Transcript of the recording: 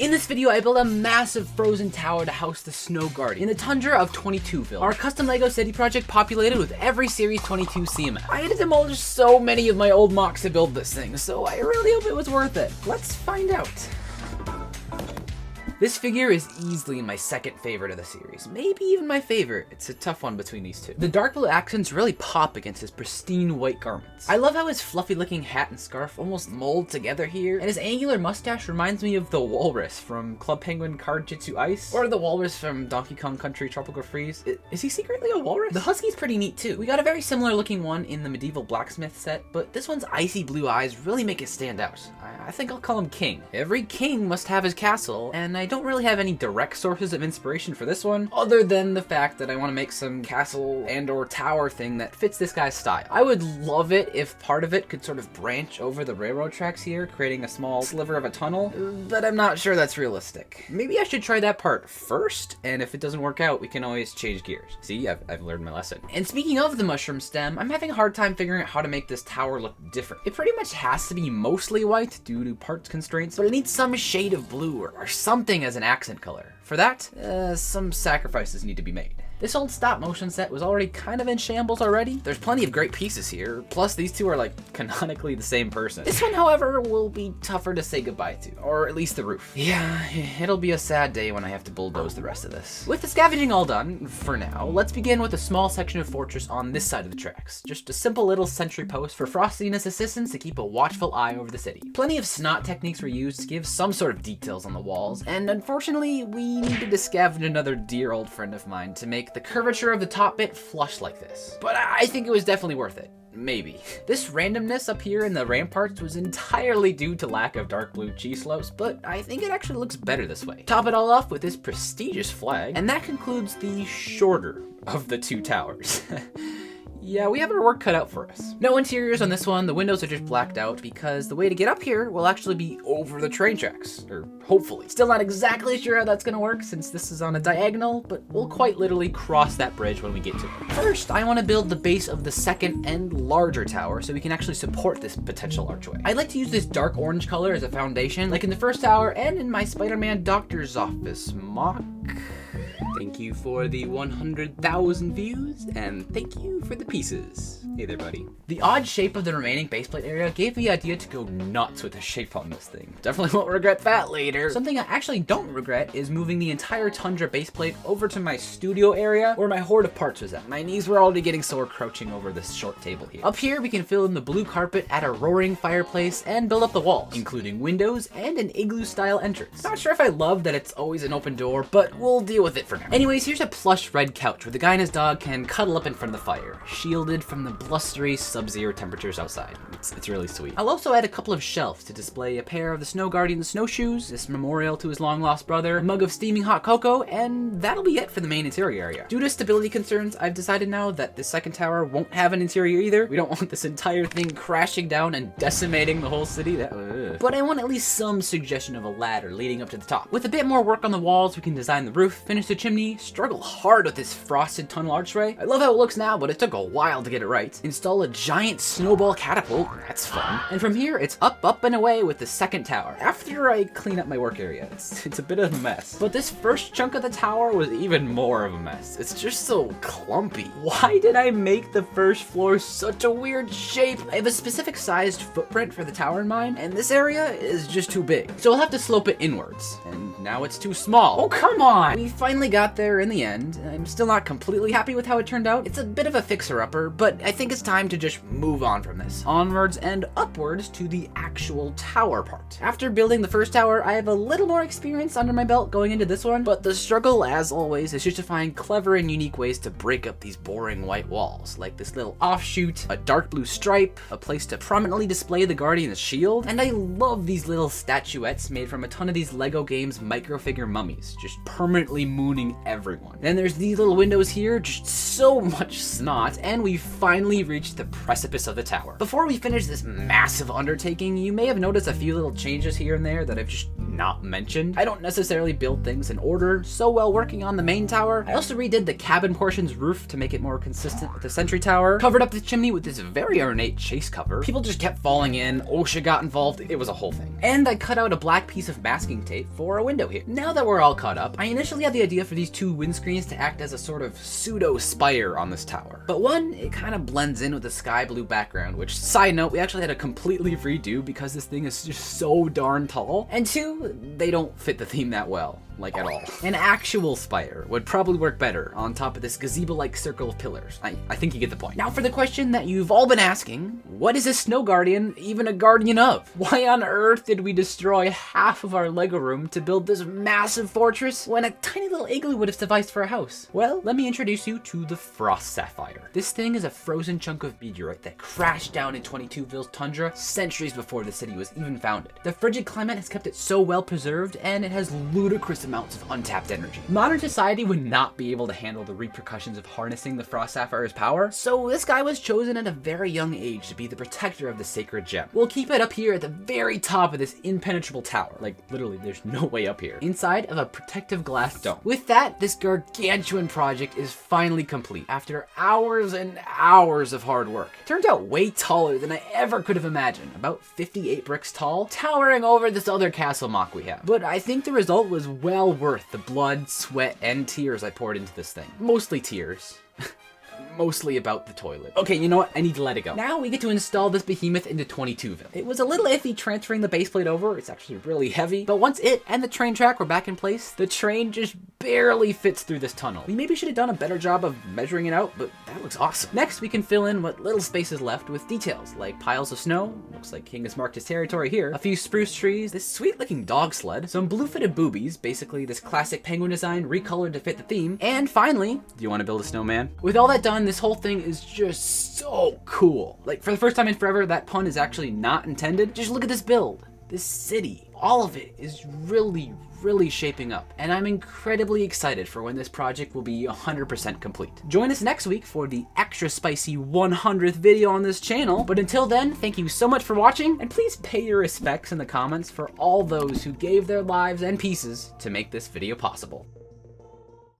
In this video, I built a massive frozen tower to house the Snow Guardian in the Tundra of 22ville, our custom LEGO city project populated with every Series 22 CMF. I had to demolish so many of my old MOCs to build this thing, so I really hope it was worth it. Let's find out. This figure is easily my second favorite of the series, maybe even my favorite. It's a tough one between these two. The dark blue accents really pop against his pristine white garments. I love how his fluffy looking hat and scarf almost mold together here, and his angular mustache reminds me of the walrus from Club Penguin Card Jitsu Ice, or the walrus from Donkey Kong Country Tropical Freeze. Is he secretly a walrus? The husky's pretty neat too. We got a very similar looking one in the medieval blacksmith set, but this one's icy blue eyes really make it stand out. I think I'll call him King. Every king must have his castle, and I don't really have any direct sources of inspiration for this one, other than the fact that I want to make some castle and or tower thing that fits this guy's style. I would love it if part of it could sort of branch over the railroad tracks here, creating a small sliver of a tunnel, but I'm not sure that's realistic. Maybe I should try that part first, and if it doesn't work out, we can always change gears. See, I've learned my lesson. And speaking of the mushroom stem, I'm having a hard time figuring out how to make this tower look different. It pretty much has to be mostly white due to parts constraints, but it needs some shade of blue or something as an accent color. For that, some sacrifices need to be made. This old stop motion set was already kind of in shambles already. There's plenty of great pieces here, plus these two are like canonically the same person. This one, however, will be tougher to say goodbye to, or at least the roof. Yeah, it'll be a sad day when I have to bulldoze the rest of this. With the scavenging all done, for now, let's begin with a small section of fortress on this side of the tracks. Just a simple little sentry post for Frosty and his assistants to keep a watchful eye over the city. Plenty of snot techniques were used to give some sort of details on the walls, and unfortunately, we needed to scavenge another dear old friend of mine to make the curvature of the top bit flush like this. But I think it was definitely worth it. Maybe. This randomness up here in the ramparts was entirely due to lack of dark blue cheese slopes, but I think it actually looks better this way. Top it all off with this prestigious flag, and that concludes the shorter of the two towers. Yeah, we have our work cut out for us. No interiors on this one, the windows are just blacked out because the way to get up here will actually be over the train tracks, or hopefully. Still not exactly sure how that's gonna work since this is on a diagonal, but we'll quite literally cross that bridge when we get to it. First, I want to build the base of the second and larger tower so we can actually support this potential archway. I'd like to use this dark orange color as a foundation, like in the first tower and in my Spider-Man doctor's office MOC. Thank you for the 100,000 views, and thank you for the pieces. Hey there, buddy. The odd shape of the remaining baseplate area gave me the idea to go nuts with the shape on this thing. Definitely won't regret that later. Something I actually don't regret is moving the entire Tundra baseplate over to my studio area where my hoard of parts was at. My knees were already getting sore crouching over this short table here. Up here, we can fill in the blue carpet, add a roaring fireplace, and build up the walls, including windows and an igloo-style entrance. Not sure if I love that it's always an open door, but we'll deal with it for now. Anyways, here's a plush red couch where the guy and his dog can cuddle up in front of the fire, shielded from the blustery sub-zero temperatures outside. It's really sweet. I'll also add a couple of shelves to display a pair of the Snow Guardian snowshoes, this memorial to his long-lost brother, a mug of steaming hot cocoa, and that'll be it for the main interior area. Due to stability concerns, I've decided now that the second tower won't have an interior either. We don't want this entire thing crashing down and decimating the whole city. But I want at least some suggestion of a ladder leading up to the top. With a bit more work on the walls, we can design the roof, finish the chimney, struggle hard with this frosted tunnel archway. I love how it looks now, but it took a while to get it right. Install a giant snowball catapult, that's fun. And from here, it's up, and away with the second tower. After I clean up my work area, it's a bit of a mess. But this first chunk of the tower was even more of a mess. It's just so clumpy. Why did I make the first floor such a weird shape? I have a specific sized footprint for the tower in mind, and this area is just too big. So I'll have to slope it inwards, and now it's too small. Oh, come on! We finally got there in the end. I'm still not completely happy with how it turned out. It's a bit of a fixer-upper, but I think it's time to just move on from this. Onwards and upwards to the actual tower part. After building the first tower, I have a little more experience under my belt going into this one, but the struggle, as always, is just to find clever and unique ways to break up these boring white walls, like this little offshoot, a dark blue stripe, a place to prominently display the Guardian's shield, and I love these little statuettes made from a ton of these LEGO games microfigure mummies, just permanently mooning confusing everyone. Then there's these little windows here, just so much snot, and we finally reached the precipice of the tower. Before we finish this massive undertaking, you may have noticed a few little changes here and there that I've just not mentioned. I don't necessarily build things in order, so while working on the main tower, I also redid the cabin portion's roof to make it more consistent with the Sentry Tower, covered up the chimney with this very ornate chase cover. People just kept falling in, OSHA got involved, it was a whole thing. And I cut out a black piece of masking tape for a window here. Now that we're all caught up, I initially had the idea for these two windscreens to act as a sort of pseudo spire on this tower. But one, it kind of blends in with the sky blue background, which, side note, we actually had to completely redo because this thing is just so darn tall. And two, they don't fit the theme that well. Like at all. An actual spire would probably work better on top of this gazebo-like circle of pillars. I think you get the point. Now for the question that you've all been asking, what is a snow guardian even a guardian of? Why on earth did we destroy half of our Lego room to build this massive fortress when a tiny little igloo would have sufficed for a house? Well, let me introduce you to the Frost Sapphire. This thing is a frozen chunk of meteorite that crashed down in 22ville's Tundra centuries before the city was even founded. The frigid climate has kept it so well preserved, and it has ludicrous amounts of untapped energy. Modern society would not be able to handle the repercussions of harnessing the Frost Sapphire's power, so this guy was chosen at a very young age to be the protector of the sacred gem. We'll keep it up here at the very top of this impenetrable tower. Like, literally, there's no way up here. Inside of a protective glass dome. With that, this gargantuan project is finally complete after hours and hours of hard work. It turned out way taller than I ever could have imagined, about 58 bricks tall, towering over this other castle MOC we have. But I think the result was well worth the blood, sweat, and tears I poured into this thing. Mostly tears. Mostly about the toilet. Okay, you know what? I need to let it go. Now we get to install this behemoth into 22ville. It was a little iffy transferring the base plate over. It's actually really heavy. But once it and the train track were back in place, the train just barely fits through this tunnel. We maybe should have done a better job of measuring it out, but that looks awesome. Next, we can fill in what little space is left with details like piles of snow. Looks like King has marked his territory here. A few spruce trees, this sweet looking dog sled, some blue-footed boobies, basically this classic penguin design recolored to fit the theme. And finally, do you want to build a snowman? With all that done, this whole thing is just so cool. Like, for the first time in forever, that pun is actually not intended. Just look at this build, this city. All of it is really shaping up, and I'm incredibly excited for when this project will be 100% complete. Join us next week for the extra spicy 100th video on this channel, but until then, thank you so much for watching, and please pay your respects in the comments for all those who gave their lives and pieces to make this video possible.